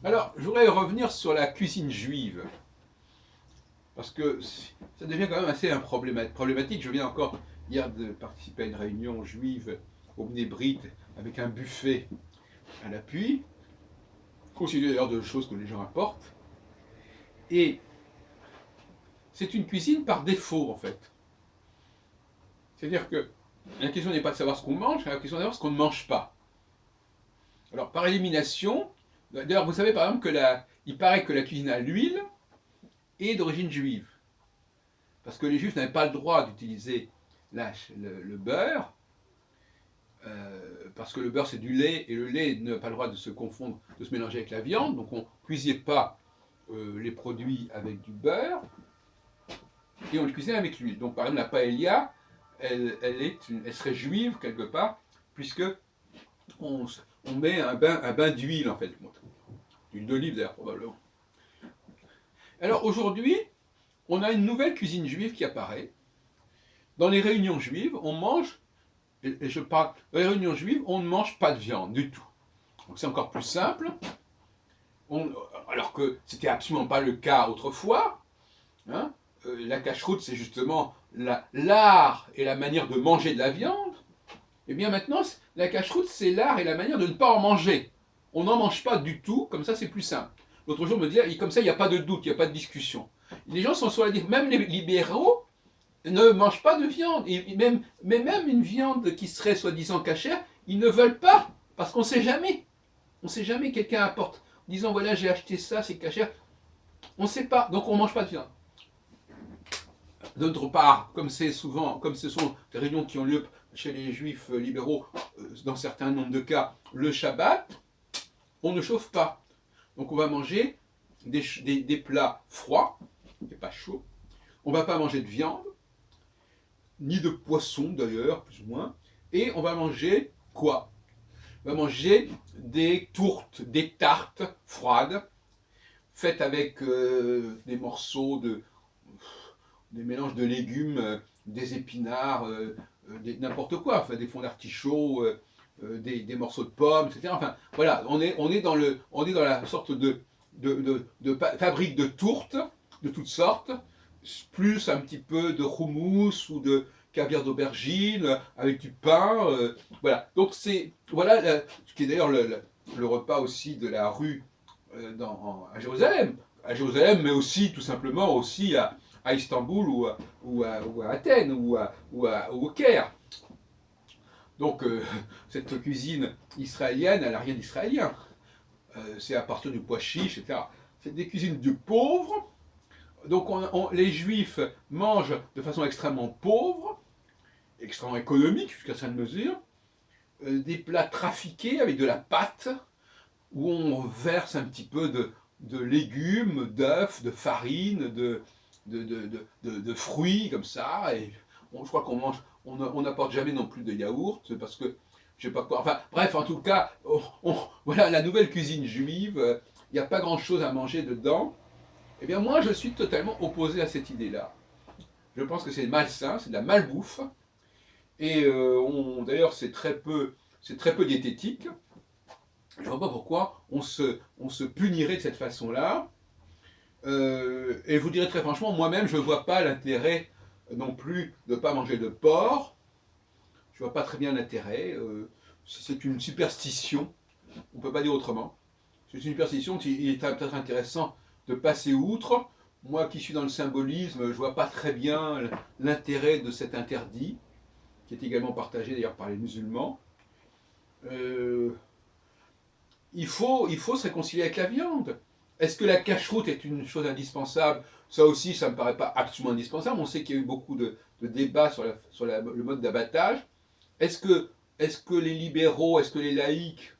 Alors, je voudrais revenir sur la cuisine juive, parce que ça devient quand même assez problématique. Je viens encore hier de participer à une réunion juive au Bnei Brit avec un buffet à l'appui, constitué d'ailleurs de choses que les gens apportent. Et c'est une cuisine par défaut, en fait. C'est-à-dire que la question n'est pas de savoir ce qu'on mange, la question est de savoir ce qu'on ne mange pas. Alors, par élimination, d'ailleurs, vous savez par exemple il paraît que la cuisine à l'huile est d'origine juive. Parce que les juifs n'avaient pas le droit d'utiliser le beurre, parce que le beurre c'est du lait, et le lait n'a pas le droit de se confondre, de se mélanger avec la viande, donc on ne cuisinait pas les produits avec du beurre, et on le cuisinait avec l'huile. Donc par exemple la paella, elle serait juive quelque part, puisque on met un bain d'huile en fait, d'huile d'olive d'ailleurs probablement. Alors aujourd'hui, on a une nouvelle cuisine juive qui apparaît. Dans les réunions juives, on mange, et je parle, dans les réunions juives, on ne mange pas de viande du tout. Donc c'est encore plus simple, alors que c'était absolument pas le cas autrefois. Hein. La cacheroute, c'est justement l'art et la manière de manger de la viande. Et bien maintenant, la cacheroute, c'est l'art et la manière de ne pas en manger. On n'en mange pas du tout, comme ça c'est plus simple. L'autre jour, me disait, comme ça, il n'y a pas de doute, il n'y a pas de discussion. Les gens sont sur la dire, même les libéraux ne mangent pas de viande. Mais même une viande qui serait soi-disant cachère, ils ne veulent pas, parce qu'on ne sait jamais. On ne sait jamais, quelqu'un apporte, en disant voilà, j'ai acheté ça, c'est cachère. On ne sait pas, donc on ne mange pas de viande. D'autre part, comme ce sont des réunions qui ont lieu chez les juifs libéraux, dans certains nombres de cas, le Shabbat, on ne chauffe pas. Donc on va manger des plats froids, et pas chauds. On ne va pas manger de viande, ni de poisson d'ailleurs, plus ou moins. Et on va manger quoi? On va manger des tourtes, des tartes froides, faites avec des morceaux des mélanges de légumes, des épinards, n'importe quoi, enfin des fonds d'artichaut, des morceaux de pommes, etc. Enfin voilà, on est dans la sorte de fabrique de tourtes de toutes sortes, plus un petit peu de houmous ou de caviar d'aubergine avec du pain, voilà. Donc c'est voilà ce qui est d'ailleurs le repas aussi de la rue à Jérusalem, mais aussi tout simplement aussi à Istanbul ou à Athènes ou au Caire. Donc cette cuisine israélienne, elle n'a rien d'israélien. C'est à partir du pois chiche, etc. C'est des cuisines de pauvres. Donc les juifs mangent de façon extrêmement pauvre, extrêmement économique jusqu'à certaine mesure, des plats trafiqués avec de la pâte, où on verse un petit peu de légumes, d'œufs, de farine, de fruits comme ça. Et je crois qu'on mange, on n'apporte jamais non plus de yaourt parce que je sais pas quoi. Enfin bref, en tout cas, voilà la nouvelle cuisine juive. Il n'y a pas grand chose à manger dedans. Eh bien moi, je suis totalement opposé à cette idée-là. Je pense que c'est malsain, c'est de la malbouffe. Et d'ailleurs, c'est très peu diététique. Je ne vois pas pourquoi on se punirait de cette façon-là. Et je vous dirais très franchement, moi-même, je ne vois pas l'intérêt non plus de ne pas manger de porc. Je ne vois pas très bien l'intérêt. C'est une superstition, on ne peut pas dire autrement. C'est une superstition, il est peut-être intéressant de passer outre. Moi qui suis dans le symbolisme, je ne vois pas très bien l'intérêt de cet interdit, qui est également partagé d'ailleurs par les musulmans. Il faut se réconcilier avec la viande. Est-ce que la cacheroute est une chose indispensable? Ça aussi, ça ne me paraît pas absolument indispensable. On sait qu'il y a eu beaucoup de débats sur le mode d'abattage. Est-ce que les libéraux, est-ce que les laïcs,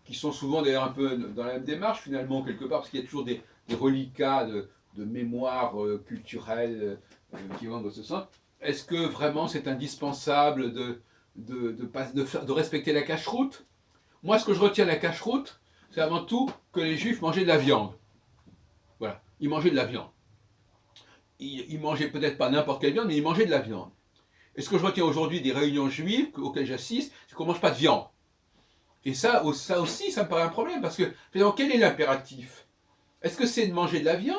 qui sont souvent d'ailleurs un peu dans la même démarche finalement, quelque part, parce qu'il y a toujours des reliquats de mémoire culturelle qui vont dans ce sens, est-ce que vraiment c'est indispensable de respecter la cacheroute? Moi, ce que je retiens de la cacheroute, c'est avant tout que les juifs mangeaient de la viande. Voilà, ils mangeaient de la viande. Ils mangeaient peut-être pas n'importe quelle viande, mais ils mangeaient de la viande. Et ce que je retiens aujourd'hui des réunions juives auxquelles j'assiste, c'est qu'on ne mange pas de viande. Et ça aussi, ça me paraît un problème, parce que finalement, quel est l'impératif? Est-ce que c'est de manger de la viande?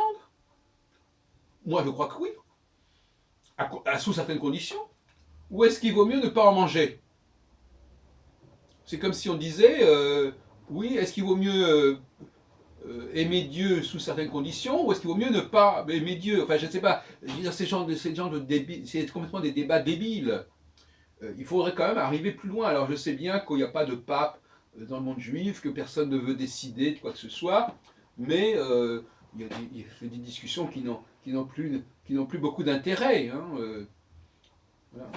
Moi, je crois que oui, sous certaines conditions. Ou est-ce qu'il vaut mieux ne pas en manger? C'est comme si on disait, oui, est-ce qu'il vaut mieux aimer Dieu sous certaines conditions, ou est-ce qu'il vaut mieux ne pas aimer Dieu? Enfin, je ne sais pas. Je veux dire, ces genres de débits, c'est complètement des débats débiles. Il faudrait quand même arriver plus loin. Alors, je sais bien qu'il n'y a pas de pape dans le monde juif, que personne ne veut décider de quoi que ce soit, mais il y a des discussions qui n'ont plus beaucoup d'intérêt. Hein, voilà.